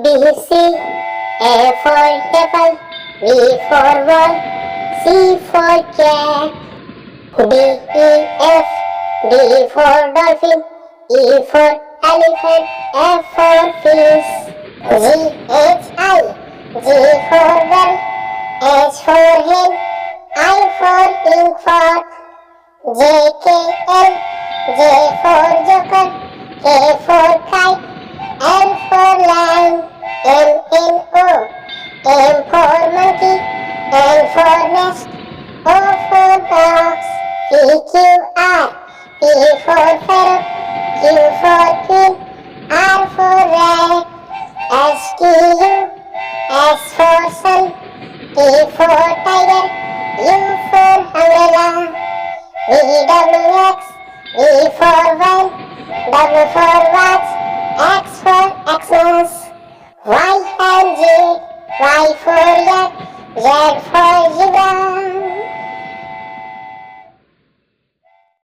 B, C. A for apple, B for ball, C for cat. D, E, F. D for dolphin, E for elephant, F for fish. G, H, I. G for girl, H for hen, I for inkpot. J, K, L. J for joker, K for kite, L for lion, M, N, O. M for monkey, N for nest, O for box. P, Q, R. P for parrot, Q for queen, R for rat. S, T, U. S for sun, T for tiger, U for umbrella. V, W, X. V for van, W for watch, X for Xmas. Y and Z. Y for yak, Z for zebra,